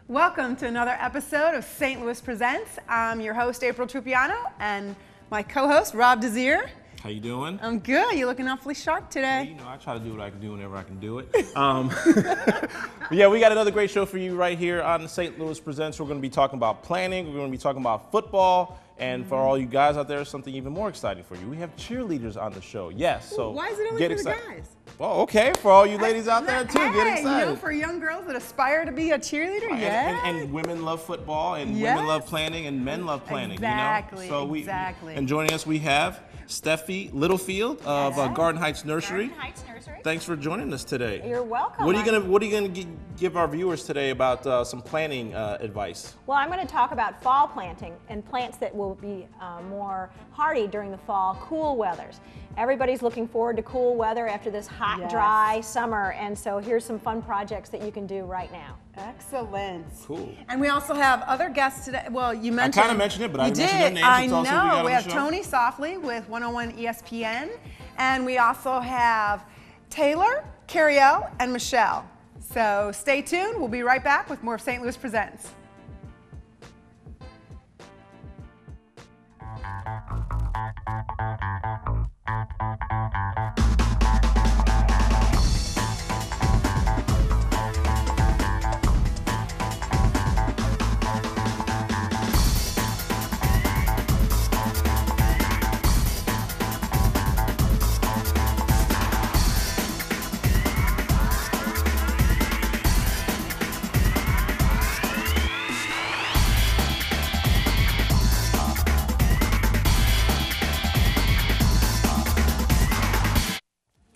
Welcome to another episode of St. Louis Presents. I'm your host, Aprille Trupiano, and my co-host, Rob Desir. How you doing? I'm good. You're looking awfully sharp today. Well, you know, I try to do what I can do whenever I can do it. But yeah, we got another great show for you right here on the St. Louis Presents. We're going to be talking about planning. We're going to be talking about football. And for all you guys out there, something even more exciting for you. We have cheerleaders on the show. Yes. So why is it only for the guys? Well, okay, for all you ladies out there too, get excited. You know, for young girls that aspire to be a cheerleader, and women love football, and women love planning, and men love planning. Exactly. You know? So exactly. And joining us, we have Steffie Littlefield of Garden Heights Nursery. Garden Heights Nursery. Thanks for joining us today. You're welcome. What are you gonna give our viewers today about some planting advice? Well, I'm going to talk about fall planting and plants that will be more hardy during the fall, cool weathers. Everybody's looking forward to cool weather after this hot, dry summer, and so here's some fun projects that you can do right now. Excellent. Cool. And we also have other guests today. Well, you mentioned. I kind of mentioned it, but I didn't mention their names. I It's also know. We have show. Tony Softly with 101 ESPN, and we also have Taylor, KARRIELLE, and Michelle. So stay tuned. We'll be right back with more of St. Louis Presents.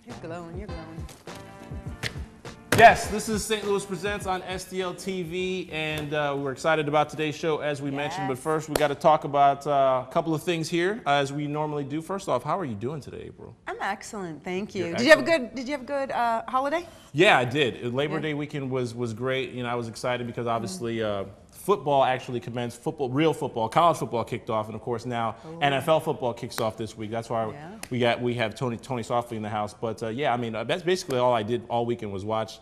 You're glowing. Yes, this is St. Louis Presents on STL TV, and we're excited about today's show, as we mentioned. But first, we got to talk about a couple of things here, as we normally do. First off, how are you doing today, April? I'm excellent, thank you. You're Did you have a good holiday? Yeah, I did. Labor Day weekend was great. You know, I was excited because obviously football actually commenced. Real football, college football kicked off, and of course now NFL football kicks off this week. That's why we have Tony Softly in the house. But yeah, I mean that's basically all I did all weekend was watch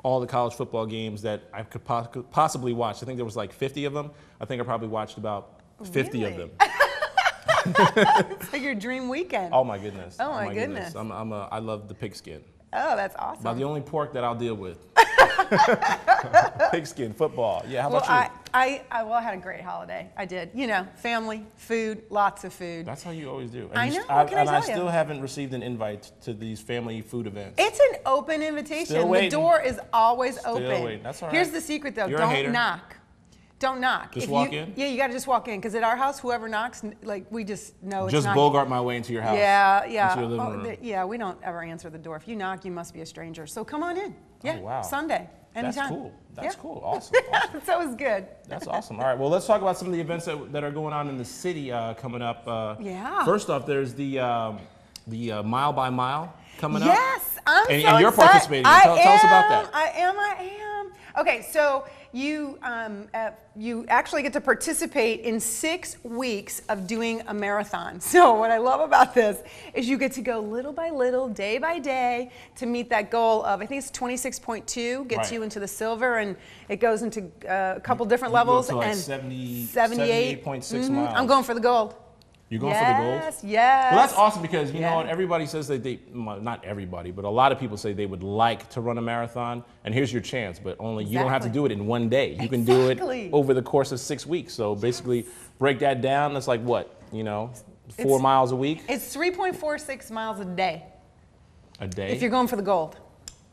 all the college football games that I could possibly watch. I think there was like 50 of them. I think I probably watched about 50 of them. It's like your dream weekend. Oh my goodness. Oh my goodness. I love the pigskin. Oh, that's awesome. About the only pork that I'll deal with. Pigskin, football. Yeah, how about you? I had a great holiday. I did. You know, family, food, lots of food. That's how you always do. And I know. What can I tell you? I still haven't received an invite to these family food events. It's an open invitation. Still waiting. The door is always Still open. waiting. That's all right. Here's the secret, though. You're a hater. Don't knock. Don't knock. Just walk in? Yeah, you got to just walk in, because at our house, whoever knocks, like, we just know it's Just not. Bogart my way into your house. Yeah. Into your living room. Yeah, we don't ever answer the door. If you knock, you must be a stranger. So come on in. Yeah. Oh, wow. Sunday. Anytime. That's cool. That's cool. Awesome. So it was good. That's awesome. All right. Well, let's talk about some of the events that are going on in the city coming up. First off, there's the Mile by Mile coming up. Yes, I'm so excited. And you're participating. Tell us about that. I am. Okay, so you actually get to participate in 6 weeks of doing a marathon. So what I love about this is you get to go little by little, day by day, to meet that goal of, I think it's 26.2, gets you into the silver, and it goes into a couple different levels. Go to like and 78.6 miles. I'm going for the gold. You're going for the gold? Yes. Well, that's awesome, because you know what? Everybody says that well, not everybody, but a lot of people say they would like to run a marathon, and here's your chance, but only you don't have to do it in one day. You can do it over the course of 6 weeks. So basically, break that down. That's like what, 4 miles a week? It's 3.46 miles a day. A day? If you're going for the gold.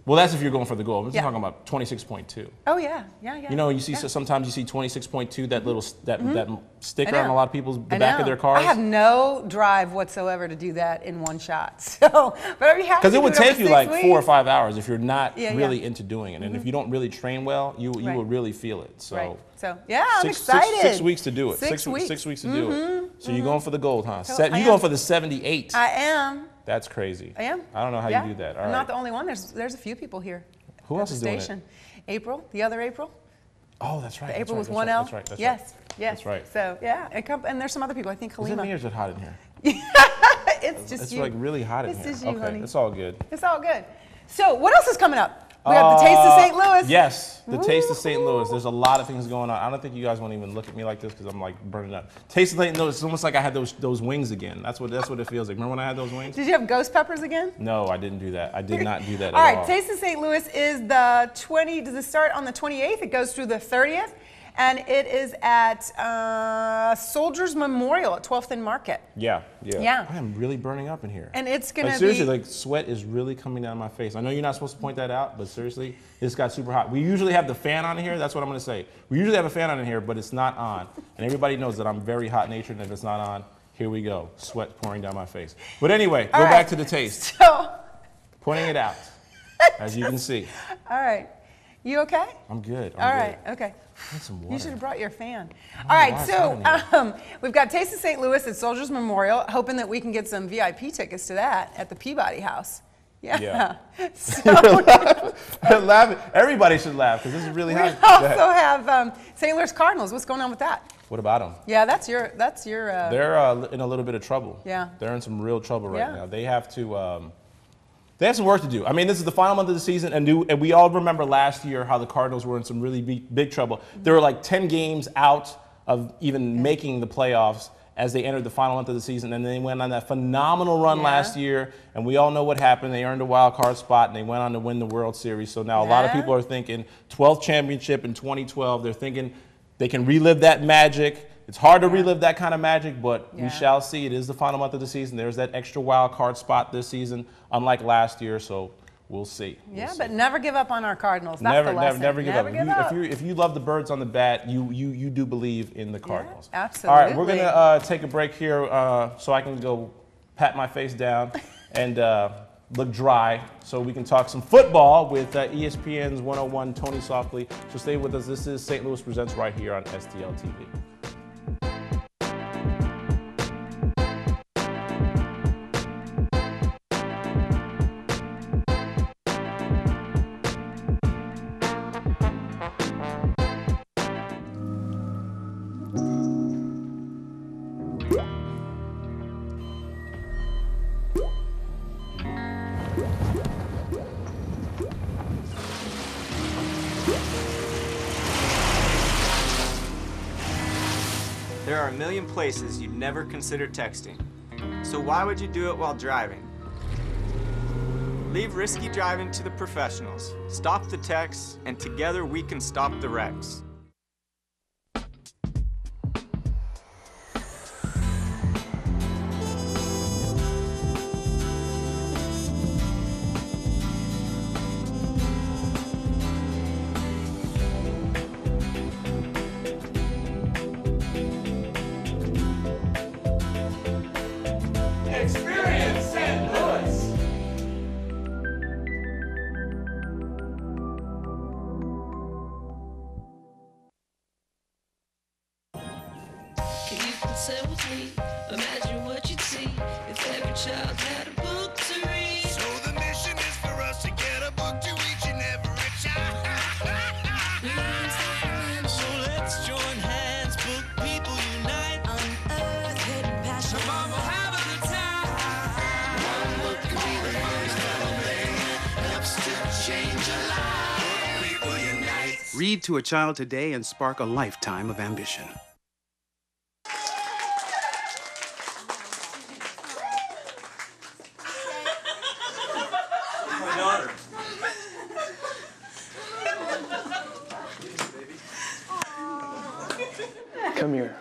Well, that's if you're going for the gold. I'm just talking about 26.2. Oh yeah. You know, you see sometimes you see 26.2, that little that sticker on a lot of people's back of their cars. I have no drive whatsoever to do that in one shot. So, but I'd be happy. Because it would take you like 6 4 or 5 hours if you're not really Yeah. into doing it, and if you don't really train well, you will really feel it. So. So yeah, I'm excited. 6 weeks to do it. 6 weeks. 6 weeks to do it. So you're going for the gold, huh? So you're going for the 78. I am. That's crazy. I am. I don't know how you do that. All I'm right. not the only one. There's a few people here. Who else is doing it? April, the other April. Oh, that's right. The April with one L. That's right. Yes. That's right. So yeah, and there's some other people. I think Halima. Is it me or is it hot in here? It's just it's you. like really hot in It's here. just you, okay, honey. it's all good. It's all good. So what else is coming up? We got the Taste of St. Louis. Yes, the Taste of St. Louis. There's a lot of things going on. I don't think you guys want to even look at me like this because I'm like burning up. Taste of St. Louis. It's almost like I had those wings again. That's what it feels like. Remember when I had those wings? Did you have ghost peppers again? No, I didn't do that. I did not do that at all. All right, all. Taste of St. Louis is the 20. Does it start on the 28th? It goes through the 30th. And it is at Soldiers Memorial at 12th and Market. Yeah. Yeah. I am really burning up in here. And it's going to be... Seriously, like sweat is really coming down my face. I know you're not supposed to point that out, but seriously, it's got super hot. We usually have the fan on in here. That's what I'm going to say. We usually have a fan on in here, but it's not on. And everybody knows that I'm very hot-natured, and if it's not on, here we go. Sweat pouring down my face. But anyway, go back to the taste. So... Pointing it out, as you can see. All right. You okay? I'm good. All right. Okay. Need some water. You should have brought your fan. All right, so we've got Taste of St. Louis at Soldiers Memorial, hoping that we can get some VIP tickets to that at the Peabody House. Yeah. So laughing. Everybody should laugh because this is really hot. We also have St. Louis Cardinals. What's going on with that? What about them? Yeah, that's your. They're in a little bit of trouble. Yeah. They're in some real trouble right now. They have to. They have some work to do. I mean, this is the final month of the season, and we all remember last year how the Cardinals were in some really big trouble. They were like 10 games out of even making the playoffs as they entered the final month of the season, and they went on that phenomenal run last year, and we all know what happened. They earned a wild card spot, and they went on to win the World Series. So now a lot of people are thinking 12th championship in 2012. They're thinking they can relive that magic. It's hard to relive that kind of magic, but we shall see. It is the final month of the season. There's that extra wild card spot this season, unlike last year, so we'll see. But never give up on our Cardinals. That's the lesson. Never give up. If you love the birds on the bat, you do believe in the Cardinals. Yeah, absolutely. All right, we're going to take a break here so I can go pat my face down and look dry so we can talk some football with ESPN's 101 Tony Softly. So stay with us. This is St. Louis Presents right here on STL TV. There are a million places you'd never consider texting. So why would you do it while driving? Leave risky driving to the professionals. Stop the texts, and together we can stop the wrecks. Experience St. Louis. You can sit with me, imagine what you'd see if every child had a book to read. So the mission is for us to get a book to each and every child. So let's join hands, book people unite. Unearth hidden passion. Come on, we'll have a good time. One book can be the most thing helps to change a life. Book people unite. Read to a child today and spark a lifetime of ambition. Come here.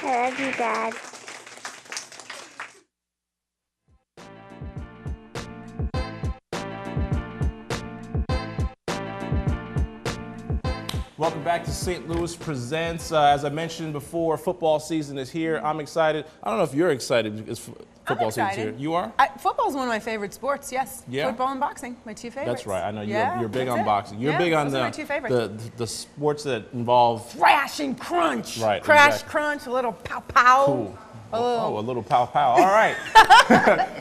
I love you, Dad. Welcome back to St. Louis Presents. As I mentioned before, football season is here. I'm excited. I don't know if you're excited because football season's here. You are? Football is one of my favorite sports, yes. Yeah? Football and boxing, my two favorites. That's right. I know you're big on boxing. You're Yeah, big on those are my two favorites. the sports that involve Crash and crunch. Right, Crash, exactly. crunch, a little pow pow. Cool. Oh, a little pow-pow. All right.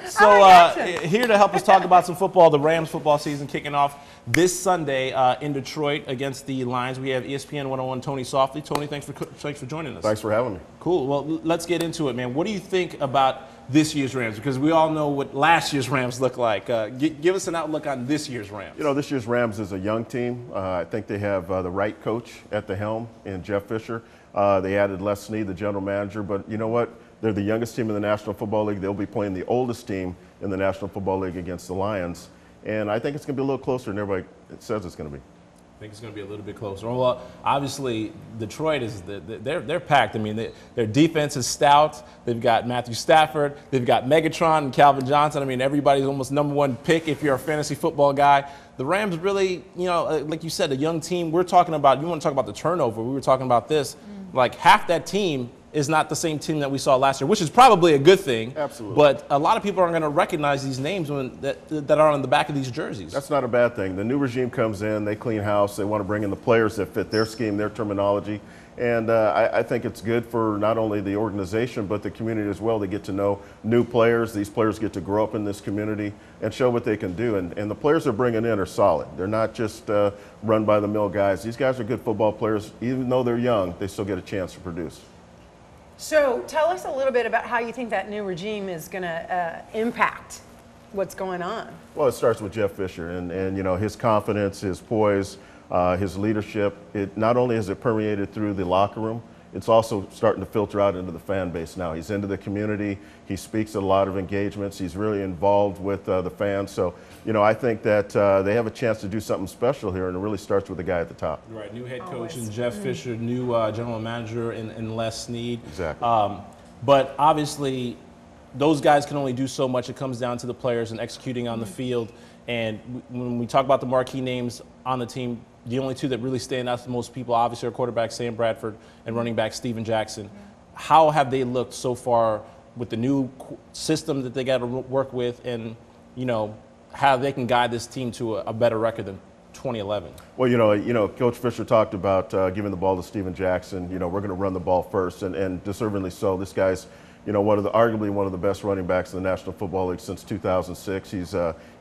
So here to help us talk about some football, the Rams football season kicking off this Sunday in Detroit against the Lions. We have ESPN 101 Tony Softly. Tony, thanks for joining us. Thanks for having me. Cool. Well, let's get into it, man. What do you think about this year's Rams? Because we all know what last year's Rams look like. Give us an outlook on this year's Rams. You know, this year's Rams is a young team. I think they have the right coach at the helm in Jeff Fisher. They added Les Snead, the general manager, but you know what? They're the youngest team in the National Football League. They'll be playing the oldest team in the National Football League against the Lions. And I think it's going to be a little closer than everybody says it's going to be. I think it's going to be a little bit closer. Well, obviously, Detroit is they're packed. I mean, their defense is stout. They've got Matthew Stafford. They've got Megatron and Calvin Johnson. I mean, everybody's almost #1 pick if you're a fantasy football guy. The Rams really, you know, like you said, a young team. We're talking about, you want to talk about the turnover. We were talking about this. Like half that team is not the same team that we saw last year, which is probably a good thing. Absolutely. But a lot of people aren't going to recognize these names that are on the back of these jerseys. That's not a bad thing. The new regime comes in, they clean house, they want to bring in the players that fit their scheme, their terminology. And I think it's good for not only the organization, but the community as well. They get to know new players. These players get to grow up in this community and show what they can do. And the players they're bringing in are solid. They're not just run-by-the-mill guys. These guys are good football players. Even though they're young, they still get a chance to produce. So tell us a little bit about how you think that new regime is going to impact what's going on. Well, it starts with Jeff Fisher and you know, his confidence, his poise, his leadership. It not only has it permeated through the locker room, it's also starting to filter out into the fan base now. He's into the community. He speaks at a lot of engagements. He's really involved with the fans. So, you know, I think that they have a chance to do something special here, and it really starts with the guy at the top. Right, new head coach in Jeff Fisher, new general manager in Les Snead. Exactly. But obviously, those guys can only do so much. It comes down to the players and executing on the field. And when we talk about the marquee names on the team, the only two that really stand out to most people, obviously, are quarterback Sam Bradford and running back Steven Jackson. How have they looked so far with the new system that they got to work with, and you know how they can guide this team to a better record than 2011? Well, you know, Coach Fisher talked about giving the ball to Steven Jackson. You know, we're going to run the ball first, and deservedly so. This guy's, you know, arguably one of the best running backs in the National Football League since 2006.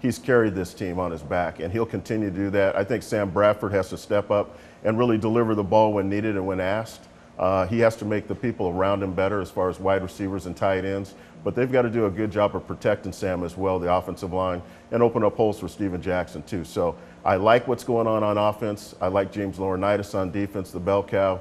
He's carried this team on his back, and he'll continue to do that. I think Sam Bradford has to step up and really deliver the ball when needed and when asked. He has to make the people around him better as far as wide receivers and tight ends. But they've got to do a good job of protecting Sam as well, the offensive line, and open up holes for Steven Jackson too. So I like what's going on offense. I like James Laurinaitis on defense, the bell cow.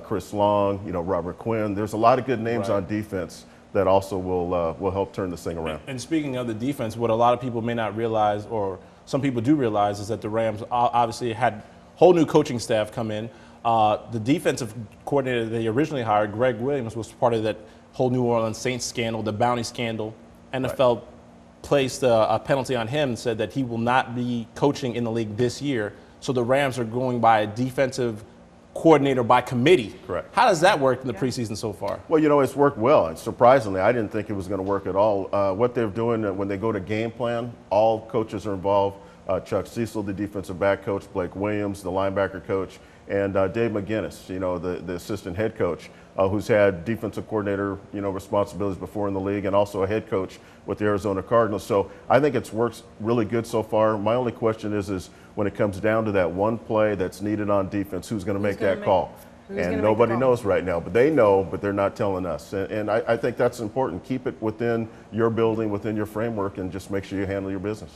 Chris Long, you know, Robert Quinn. There's a lot of good names on defense that also will help turn this thing around. And speaking of the defense, what a lot of people may not realize, or some people do realize, is that the Rams obviously had whole new coaching staff come in. The defensive coordinator they originally hired, Greg Williams, was part of that whole New Orleans Saints scandal, the bounty scandal. NFL placed a penalty on him and said that he will not be coaching in the league this year. So the Rams are going by a defensive coordinator by committee. Correct. How does that work in the preseason so far? Well, you know, it's worked well. And surprisingly, I didn't think it was going to work at all. What they're doing when they go to game plan, all coaches are involved. Chuck Cecil, the defensive back coach, Blake Williams, the linebacker coach, and Dave McGinnis, you know, the assistant head coach, who's had defensive coordinator, you know, responsibilities before in the league, and also a head coach with the Arizona Cardinals. So I think it's worked really good so far. My only question is when it comes down to that one play that's needed on defense, who's going to make that call? And nobody knows right now, but they know, but they're not telling us. And I think that's important. Keep it within your building, within your framework, and just make sure you handle your business.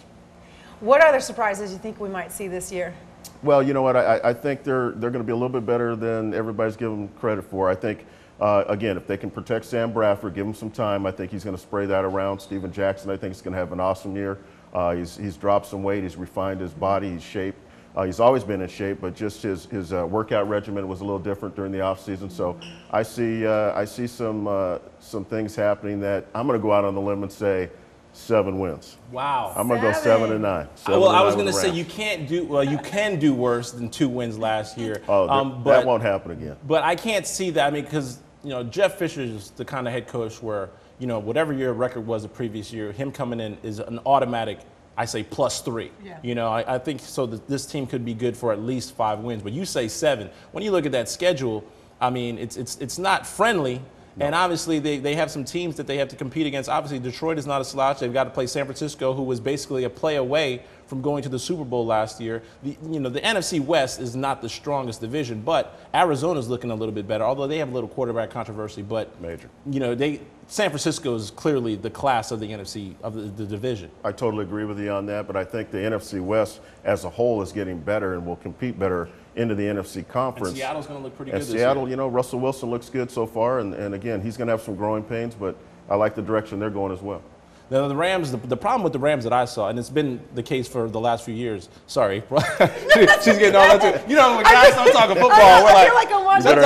What other surprises do you think we might see this year? Well, you know what? I think they're going to be a little bit better than everybody's giving them credit for. I think, again, if they can protect Sam Bradford, give him some time, I think he's going to spray that around. Steven Jackson, I think, is going to have an awesome year. He's dropped some weight. He's refined his body. He's shaped. He's always been in shape, but just his workout regimen was a little different during the offseason. So I see some things happening that I'm going to go out on the limb and say 7 wins. Wow. I'm going to go 7-9. Well, I was going to say you can do worse than 2 wins last year. But that won't happen again. But I can't see that. I mean, because you know Jeff Fisher is the kind of head coach where you know whatever your record was the previous year, him coming in is an automatic. I say +3. Yeah. You know, I think so that this team could be good for at least 5 wins. But you say 7. When you look at that schedule, I mean, it's not friendly. And obviously they have some teams that they have to compete against. Obviously Detroit is not a slouch. They've got to play San Francisco, who was basically a play away from going to the Super Bowl last year. The NFC West is not the strongest division, but Arizona's looking a little bit better, although they have a little quarterback controversy. But San Francisco is clearly the class of the NFC of the division. I totally agree with you on that, but I think the NFC West as a whole is getting better and will compete better into the NFC conference. And Seattle's going to look pretty good this Seattle, year. Russell Wilson looks good so far, and again, he's going to have some growing pains, but I like the direction they're going as well. Now, the Rams, the problem with the Rams that I saw, and it's been the case for the last few years. Sorry. She's getting all that too. When guys start talking football, we're like, I'm watching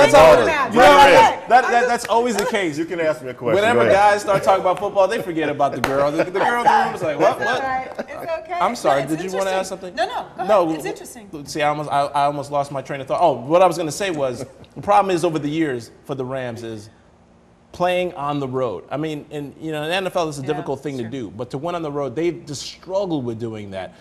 that's always the case. You can ask me a question. Whenever guys start talking about football, they forget about the girl. The girl in the room is like, what? It's okay. I'm sorry. No, Did you want to ask something? No, go ahead. It's interesting. See, I almost lost my train of thought. Oh, what I was going to say was the problem is over the years for the Rams is playing on the road. I mean, in the NFL, it's a difficult thing to do, but to win on the road, they've just struggled with doing that.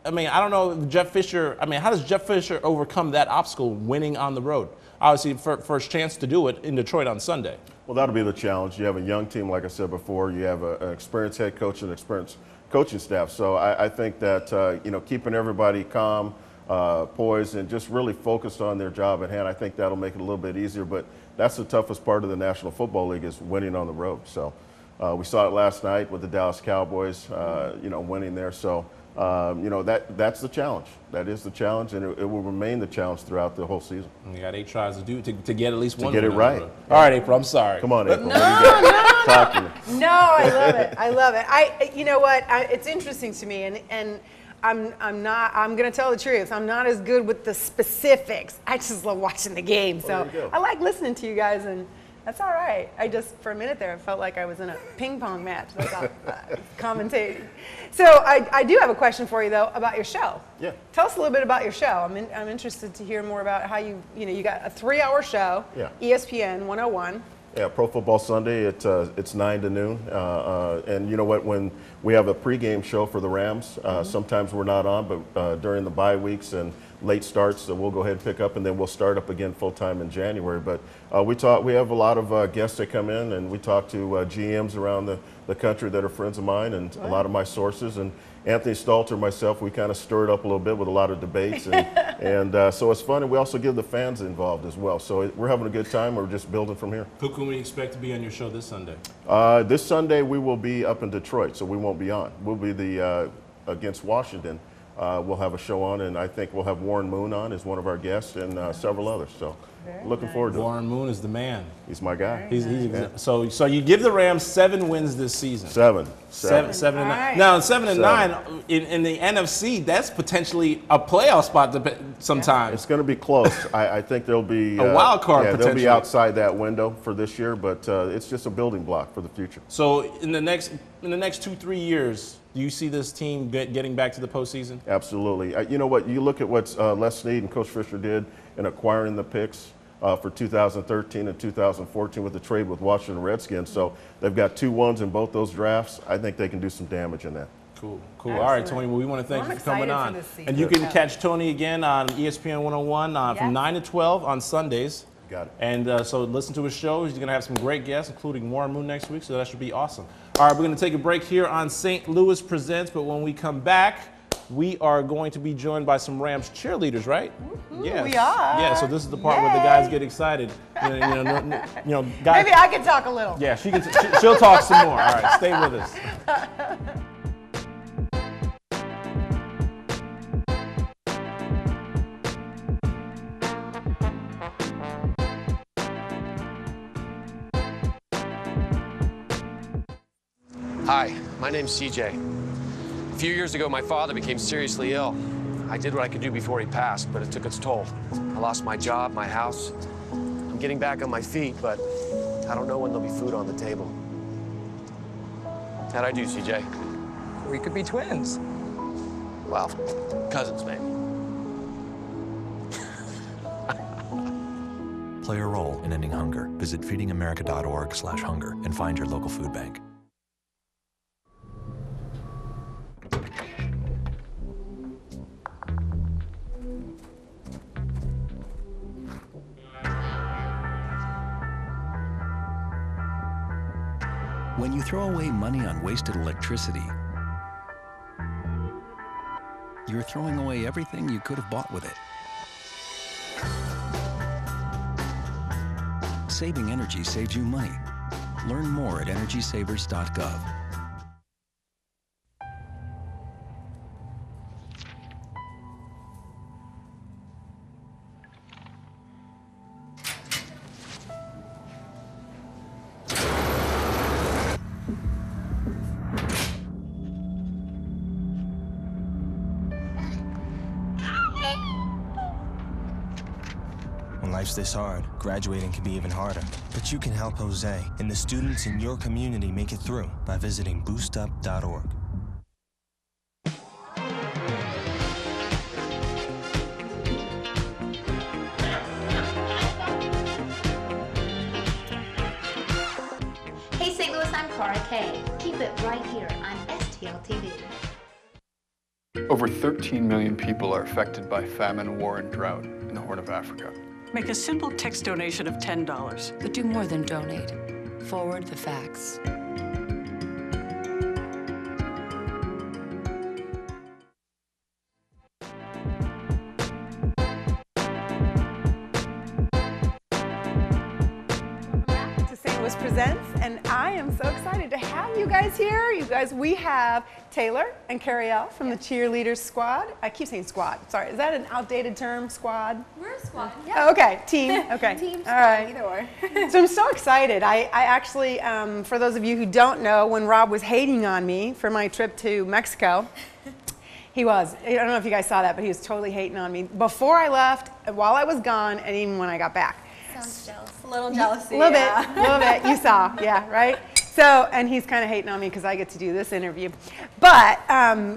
I mean, I don't know if Jeff Fisher, how does Jeff Fisher overcome that obstacle winning on the road? Obviously, first chance to do it in Detroit on Sunday. Well, that'll be the challenge. You have a young team, like I said before. You have an experienced head coach and experienced coaching staff. So I think that, keeping everybody calm, poised, and just really focused on their job at hand, I think that'll make it a little bit easier. But that's the toughest part of the National Football League is winning on the road. So we saw it last night with the Dallas Cowboys, winning there. So, that's the challenge. That is the challenge, and it will remain the challenge throughout the whole season. And you got 8 tries to get at least one. To get it right. All right, April, I'm sorry. Come on, April. Talk to me. No, I love it. I love it. You know what? It's interesting to me, and I'm going to tell the truth. I'm not as good with the specifics. I just love watching the game. So I like listening to you guys, and that's all right. For a minute there, I felt like I was in a ping pong match. That's all, commentating. So I do have a question for you, though, about your show. Yeah. Tell us a little bit about your show. I'm interested to hear more about how you got a 3-hour show, yeah. ESPN 101. Yeah, Pro Football Sunday, it's 9 to noon. And you know what, when we have a pregame show for the Rams, sometimes we're not on, but during the bye weeks and late starts, we'll go ahead and pick up, and then we'll start up again full-time in January. But we have a lot of guests that come in, and we talk to GMs around the country that are friends of mine and a lot of my sources. And Anthony Stalter, myself, we kind of stir it up a little bit with a lot of debates, and so it's fun, and we also get the fans involved as well. So we're having a good time. We're just building from here. Who can we expect to be on your show this Sunday? This Sunday we will be up in Detroit, so we won't be on. We'll be against Washington. We'll have a show on, and I think we'll have Warren Moon on as one of our guests and several others. So looking forward to it. Warren Moon is the man. He's my guy. So you give the Rams 7 wins this season. Seven and 9. Right. Now 7 and 9 in the NFC, that's potentially a playoff spot sometime. It's going to be close. I think there'll be a wild card. Yeah, they'll be outside that window for this year, but it's just a building block for the future. So in the next 2-3 years, do you see this team getting back to the postseason? Absolutely. You know what? You look at what Les Snead and Coach Fisher did in acquiring the picks for 2013 and 2014 with the trade with Washington Redskins. So they've got 2 1s in both those drafts. I think they can do some damage in that. Cool. Excellent. All right, Tony, well, we want to thank you for coming on. And you can catch Tony again on ESPN 101 from 9 to 12 on Sundays. Got it. And so listen to his show. He's going to have some great guests, including Warren Moon next week, so that should be awesome. All right, we're going to take a break here on St. Louis Presents, but when we come back, we are going to be joined by some Rams cheerleaders, right? Yes. We are. Yeah, so this is the part where the guys get excited. Guys, maybe I can talk a little. Yeah, she'll talk some more. All right, stay with us. Hi, my name's CJ. A few years ago, my father became seriously ill. I did what I could do before he passed, but it took its toll. I lost my job, my house. I'm getting back on my feet, but I don't know when there'll be food on the table. How'd I do, CJ? We could be twins. Well, cousins, maybe. Play a role in ending hunger. Visit feedingamerica.org/hunger and find your local food bank. When you throw away money on wasted electricity, you're throwing away everything you could have bought with it. Saving energy saves you money. Learn more at energysavers.gov. When life's this hard, graduating can be even harder. But you can help Jose and the students in your community make it through by visiting boostup.org. Hey St. Louis, I'm Cara Kay. Keep it right here on STL TV. Over 13 million people are affected by famine, war, and drought in the Horn of Africa. Make a simple text donation of $10. But do more than donate. Forward the facts. To St. Louis Presents, and I am so excited to have you guys here. You guys, we have Taylor and Carrielle from the Cheerleader squad. I keep saying squad. Sorry, is that an outdated term, squad? We're a squad. Yeah. Oh, okay, team. Okay. Team, all squad, right. either or. So I'm so excited. I actually, for those of you who don't know, when Rob was hating on me for my trip to Mexico, he was. I don't know if you guys saw that, but he was totally hating on me before I left, while I was gone, and even when I got back. Sounds jealous. A little jealousy. A little bit. You saw, yeah, right? So, and he's kind of hating on me because I get to do this interview. But,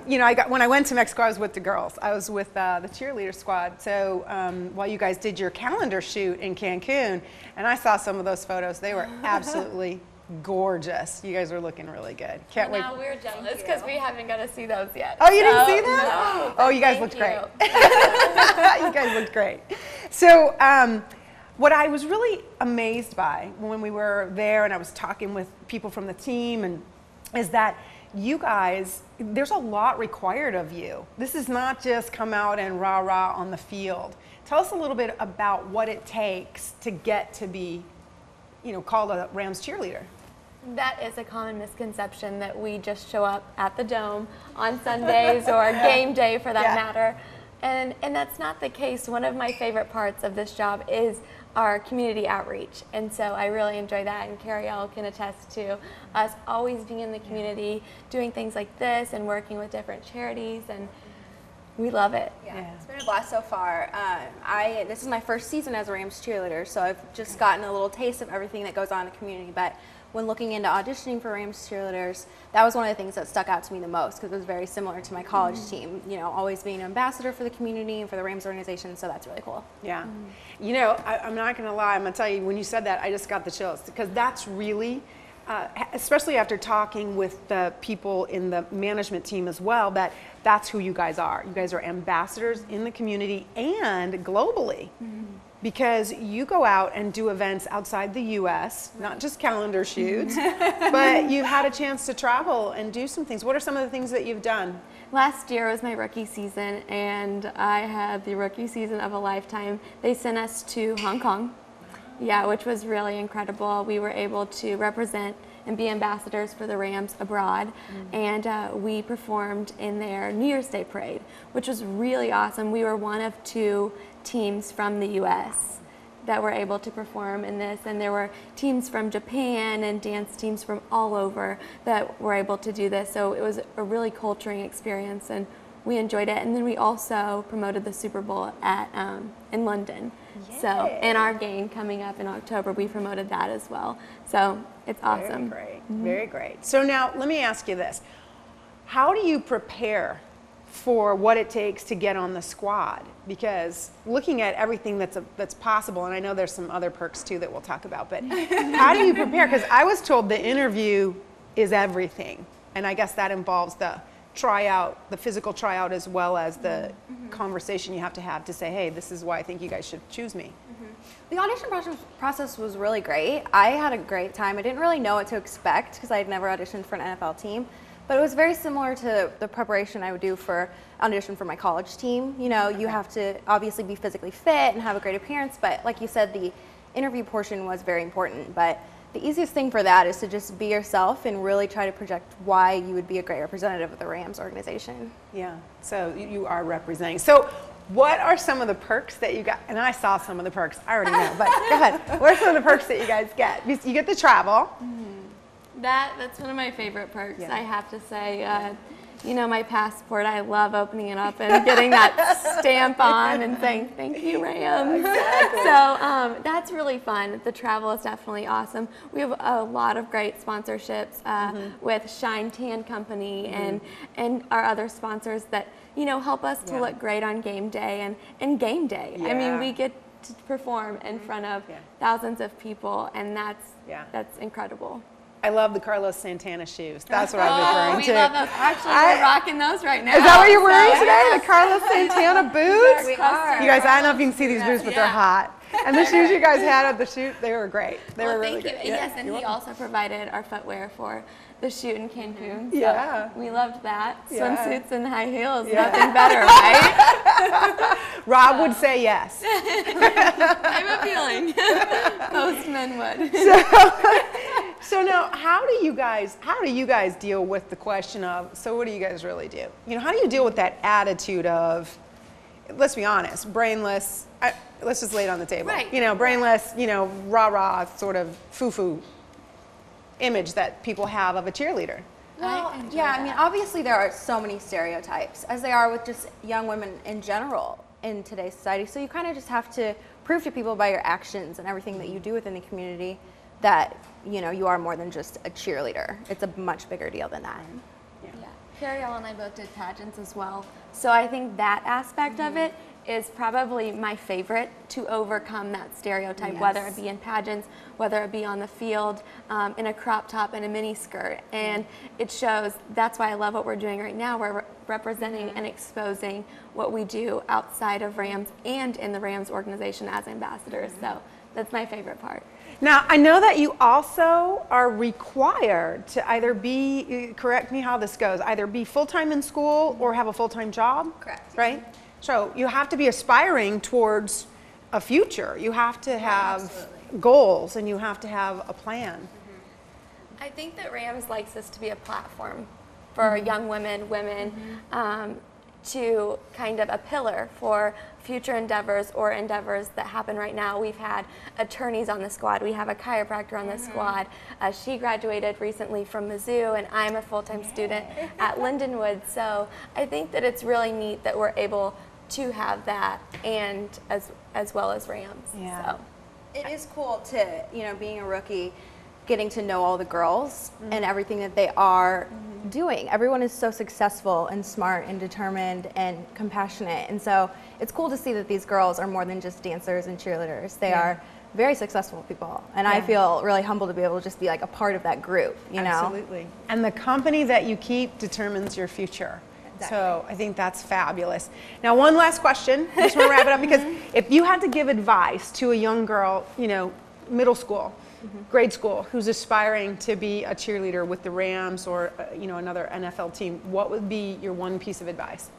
you know, when I went to Mexico, I was with the girls. I was with the Cheerleader squad. So while you guys did your calendar shoot in Cancun, and I saw some of those photos, they were absolutely gorgeous. You guys are looking really good. Can't wait. Now we're jealous because we haven't got to see those yet. Oh, you didn't see that? No. Oh, you guys looked great. You guys looked great. So, what I was really amazed by when we were there and I was talking with people from the team and is that you guys, there's a lot required of you. This is not just come out and rah-rah on the field. Tell us a little bit about what it takes to get to be, you know, called a Rams cheerleader. That is a common misconception that we just show up at the Dome on Sundays or game day for that matter. And that's not the case. One of my favorite parts of this job is our community outreach, and so I really enjoy that, and Carrielle can attest to us always being in the community, doing things like this and working with different charities, and we love it. Yeah, it's been a blast so far. This is my first season as a Rams cheerleader, so I've just gotten a little taste of everything that goes on in the community, but when looking into auditioning for Rams cheerleaders, that was one of the things that stuck out to me the most because it was very similar to my college team, you know, always being an ambassador for the community and for the Rams organization, so that's really cool. Yeah. You know, I'm not going to lie, I'm going to tell you, when you said that, I just got the chills because that's really, especially after talking with the people in the management team as well, that's who you guys are. You guys are ambassadors in the community and globally. Because you go out and do events outside the U.S., not just calendar shoots, but you've had a chance to travel and do some things. What are some of the things that you've done? Last year was my rookie season, and I had the rookie season of a lifetime. They sent us to Hong Kong, which was really incredible. We were able to represent and be ambassadors for the Rams abroad, and we performed in their New Year's Day parade, which was really awesome. We were one of 2 teams from the U.S. that were able to perform in this, and there were teams from Japan and dance teams from all over that were able to do this, so it was a really culturing experience, and we enjoyed it. And then we also promoted the Super Bowl in London. Yay. So in our game coming up in October, we promoted that as well. So it's awesome. Very great, very great. So now let me ask you this. How do you prepare for what it takes to get on the squad? Because looking at everything that's possible, and I know there's some other perks too that we'll talk about, but how do you prepare? Because I was told the interview is everything, and I guess that involves the tryout, the physical tryout, as well as the conversation you have to say, hey, this is why I think you guys should choose me. The audition process was really great. I had a great time. I didn't really know what to expect because I had never auditioned for an NFL team, but it was very similar to the preparation I would do for audition for my college team. You know, you have to obviously be physically fit and have a great appearance, but like you said, the interview portion was very important. But the easiest thing for that is to just be yourself and really try to project why you would be a great representative of the Rams organization. Yeah, so you are representing. So what are some of the perks that you got? And I saw some of the perks, I already know, but go ahead. What are some of the perks that you guys get? You get the travel. That's one of my favorite perks, I have to say. You know, my passport, I love opening it up and getting that stamp on and saying, thank you, Rams. Exactly. So that's really fun. The travel is definitely awesome. We have a lot of great sponsorships with Shine Tan Company and our other sponsors that, you know, help us to look great on game day and game day. I mean, we get to perform in front of thousands of people, and that's incredible. I love the Carlos Santana shoes. That's what I'm referring to. We love those. Actually, we're rocking those right now. Is that what you're wearing today? The Carlos Santana boots? We are. You guys, I don't know if you can see these boots, but they're hot. And the shoes you guys had at the shoot, they were great. They were really good. Yes, and he also provided our footwear for the shoot in Cancun. So we loved that. Swimsuits and high heels, nothing better, right? Rob would say yes. I'm appealing. Most men would. So now, how do you guys deal with the question of, so what do you guys really do? You know, how do you deal with that attitude of, let's be honest, brainless, let's just lay it on the table. Right. You know, brainless, you know, rah-rah sort of foo-foo image that people have of a cheerleader. Well, I mean, obviously there are so many stereotypes, as they are with just young women in general in today's society. So you kind of just have to prove to people by your actions and everything that you do within the community that, you know, you are more than just a cheerleader. It's a much bigger deal than that. KARRIELLE and I both did pageants as well. So I think that aspect of it is probably my favorite to overcome that stereotype, whether it be in pageants, whether it be on the field, in a crop top and a mini skirt. And it shows, that's why I love what we're doing right now. We're representing and exposing what we do outside of Rams and in the Rams organization as ambassadors. So that's my favorite part. Now, I know that you also are required to either be, correct me how this goes, either be full-time in school or have a full-time job? Correct. Right? So you have to be aspiring towards a future. You have to have goals and you have to have a plan. I think that Rams likes us to be a platform for young women, to kind of a pillar for future endeavors or endeavors that happen right now. We've had attorneys on the squad. We have a chiropractor on the squad. She graduated recently from Mizzou, and I'm a full-time student at Lindenwood. So I think that it's really neat that we're able to have that, and as well as Rams. Yeah. So it is cool to, you know, being a rookie, getting to know all the girls and everything that they are doing. Everyone is so successful and smart and determined and compassionate. And so it's cool to see that these girls are more than just dancers and cheerleaders. They are very successful people. And I feel really humbled to be able to just be like a part of that group, you know? Absolutely. And the company that you keep determines your future. Exactly. So I think that's fabulous. Now, one last question. I just want to wrap it up, because if you had to give advice to a young girl, you know, middle school, grade school, who's aspiring to be a cheerleader with the Rams or, you know, another NFL team, what would be your one piece of advice?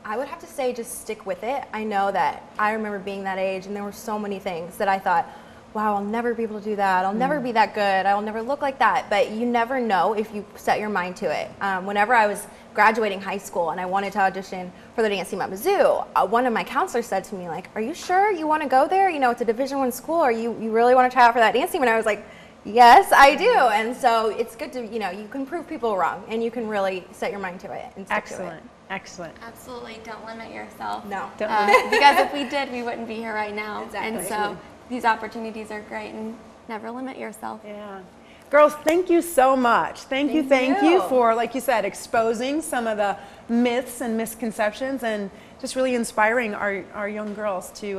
I would have to say just stick with it. I know that I remember being that age and there were so many things that I thought, wow, I'll never be able to do that. I'll never be that good. I'll never look like that. But you never know if you set your mind to it. Whenever I was graduating high school and I wanted to audition for the dance team at Mizzou, one of my counselors said to me, like, are you sure you want to go there? You know, it's a Division I school. Or you really want to try out for that dance team? And I was like, yes, I do. And so it's good to, you know, you can prove people wrong and you can really set your mind to it and stick to it. Excellent. Absolutely, don't limit yourself. No. Because if we did, we wouldn't be here right now. Exactly. And so these opportunities are great, and never limit yourself. Yeah. Girls, thank you so much. Thank you for, like you said, exposing some of the myths and misconceptions and just really inspiring our young girls to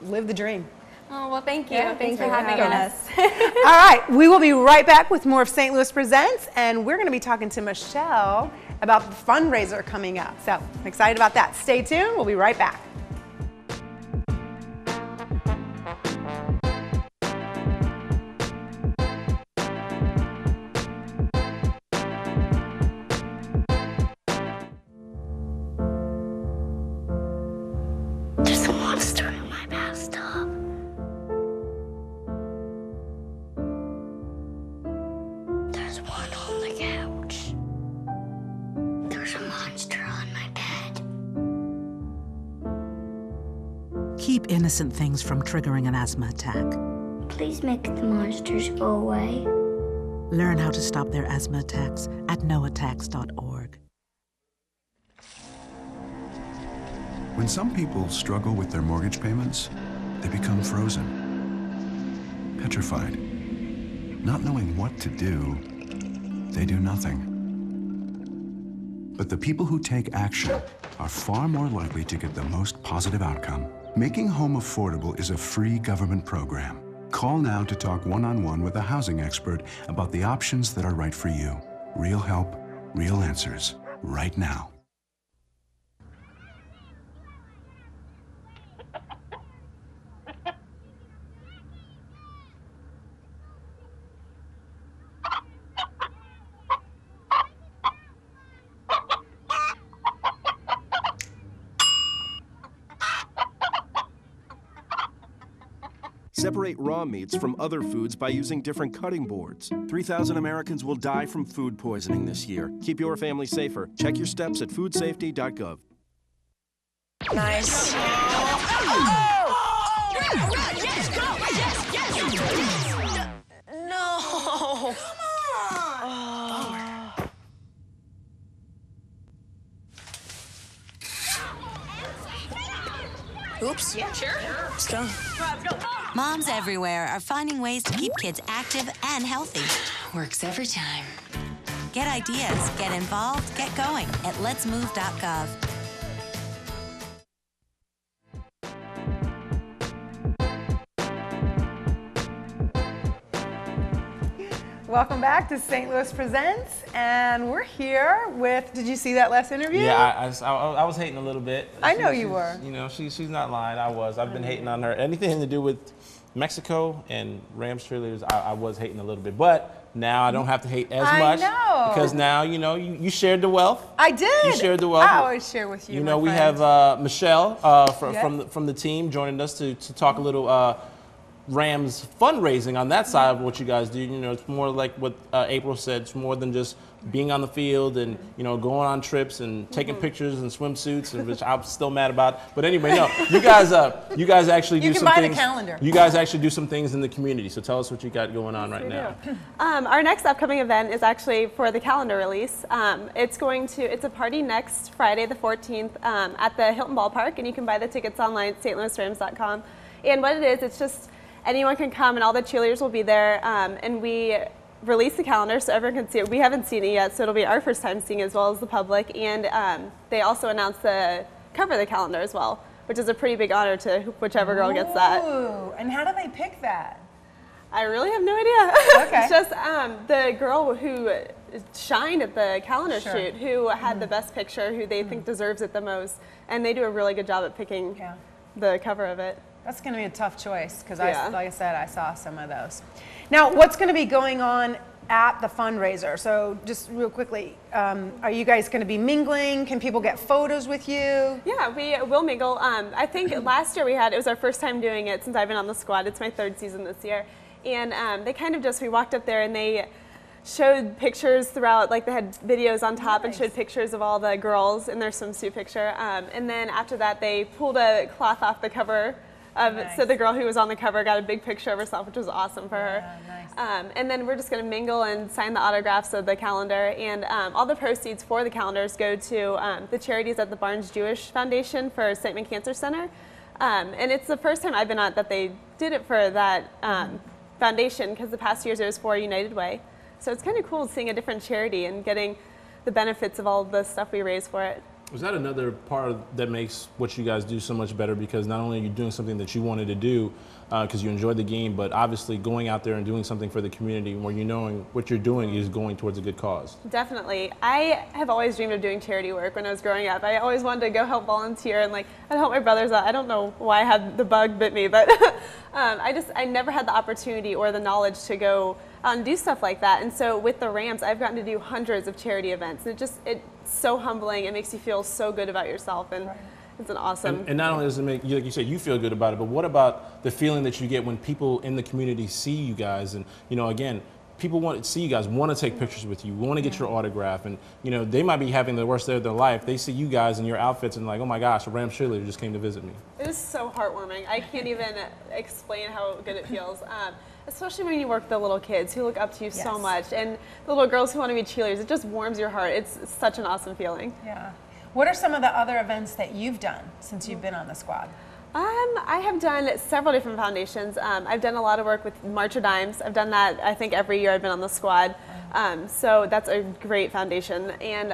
live the dream. Oh, well, thank you. Yeah, Thanks for having us. All right, we will be right back with more of St. Louis Presents, and we're going to be talking to Michelle about the fundraiser coming up. So I'm excited about that. Stay tuned. We'll be right back. keep innocent things from triggering an asthma attack. Please make the monsters go away. Learn how to stop their asthma attacks at noattacks.org. When some people struggle with their mortgage payments, they become frozen, petrified. Not knowing what to do, they do nothing. But the people who take action are far more likely to get the most positive outcome. Making home affordable is a free government program. Call now to talk one-on-one with a housing expert about the options that are right for you. Real help, real answers, right now. Separate raw meats from other foods by using different cutting boards. 3,000 Americans will die from food poisoning this year. Keep your family safer. Check your steps at foodsafety.gov. Nice. No. Oops. Yeah, sure. Let's go. Moms everywhere are finding ways to keep kids active and healthy. Works every time. Get ideas, get involved, get going at letsmove.gov. Welcome back to St. Louis Presents, and we're here with, did you see that last interview? Yeah, I was hating a little bit. I know you were. You know, she's not lying, I've been hating on her. Anything to do with Mexico and Rams cheerleaders, I was hating a little bit. But now I don't have to hate as much. I know. Because now, you know, you shared the wealth. I did. You shared the wealth. I always share with you, You know, we friend. have Michelle Yes. from the team joining us to talk a little Rams fundraising on that side of what you guys do. You know, it's more like what April said. It's more than just being on the field and, you know, going on trips and taking pictures in swimsuits, and which I'm still mad about. But anyway, no, you guys actually do some things. You can buy the calendar. You guys actually do some things in the community. So tell us what you got going on right now. Our next upcoming event is actually for the calendar release. It's a party next Friday, the 14th, at the Hilton Ballpark, and you can buy the tickets online at stlouisrams.com. And what it is, it's just anyone can come, and all the cheerleaders will be there, and we release the calendar so everyone can see it. We haven't seen it yet, so it'll be our first time seeing it as well as the public. And they also announce the cover of the calendar as well, which is a pretty big honor to whichever girl gets that. Ooh, and how do they pick that? I really have no idea. Okay. It's just the girl who shined at the calendar Sure. shoot, who had the best picture, who they think deserves it the most, and they do a really good job at picking the cover of it. That's going to be a tough choice because, Yeah. like I said, I saw some of those. Now, what's going to be going on at the fundraiser? So just real quickly, are you guys going to be mingling? Can people get photos with you? Yeah, we will mingle. I think last year it was our first time doing it since I've been on the squad. It's my third season this year. And they kind of we walked up there and they showed pictures throughout, like they had videos on top and showed pictures of all the girls in their swimsuit picture. And then after that, they pulled a cloth off the cover so the girl who was on the cover got a big picture of herself, which was awesome for her. And then we're just going to mingle and sign the autographs of the calendar. And all the proceeds for the calendars go to the charities at the Barnes Jewish Foundation for Sightman Cancer Center. And it's the first time I've been on that they did it for that foundation, because the past years it was for United Way. So it's kind of cool seeing a different charity and getting the benefits of all the stuff we raise for it. Was that another part that makes what you guys do so much better? Because not only are you doing something that you wanted to do because you enjoyed the game, but obviously going out there and doing something for the community where you knowing what you're doing is going towards a good cause. Definitely. I have always dreamed of doing charity work when I was growing up. I always wanted to go help volunteer and I'd help my brothers out. I don't know why I had the bug bit me, but I never had the opportunity or the knowledge to go and do stuff like that. And so with the Rams, I've gotten to do hundreds of charity events. It's so humbling. It makes you feel so good about yourself, and it's an awesome. And not only does it make, like you said, you feel good about it, but what about the feeling that you get when people in the community see you guys? And again, people want to see you guys, want to take pictures with you, want to get your autograph, and you know they might be having the worst day of their life. They see you guys in your outfits and like, oh my gosh, a Rams cheerleader just came to visit me. It is so heartwarming. I can't even explain how good it feels. Especially when you work with the little kids who look up to you so much, and the little girls who want to be cheerleaders. It just warms your heart. It's such an awesome feeling. Yeah. What are some of the other events that you've done since you've been on the squad? I have done several different foundations. I've done a lot of work with March of Dimes. I've done that, I think, every year I've been on the squad. So that's a great foundation. And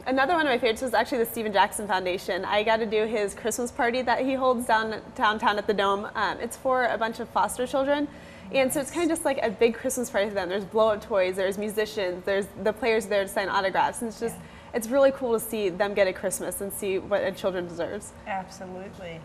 another one of my favorites was actually the Steven Jackson Foundation. I got to do his Christmas party that he holds downtown at the Dome. It's for a bunch of foster children. And so it's kind of just like a big Christmas party for them. There's blow-up toys, there's musicians, there's the players there to sign autographs. And it's just, it's really cool to see them get a Christmas and see what a children deserves. Absolutely.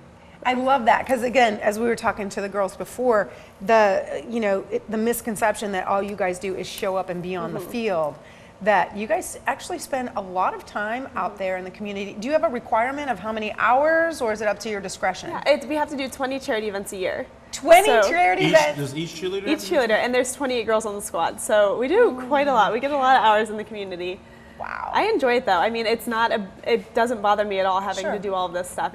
I love that because, again, as we were talking to the girls before, the misconception that all you guys do is show up and be on the field, that you guys actually spend a lot of time out there in the community. Do you have a requirement of how many hours, or is it up to your discretion? Yeah, we have to do 20 charity events a year. 20 charity events? Does each cheerleader? Each cheerleader, and there's 28 girls on the squad, so we do quite a lot. We get a lot of hours in the community. Wow. I enjoy it though. I mean, it doesn't bother me at all having to do all of this stuff.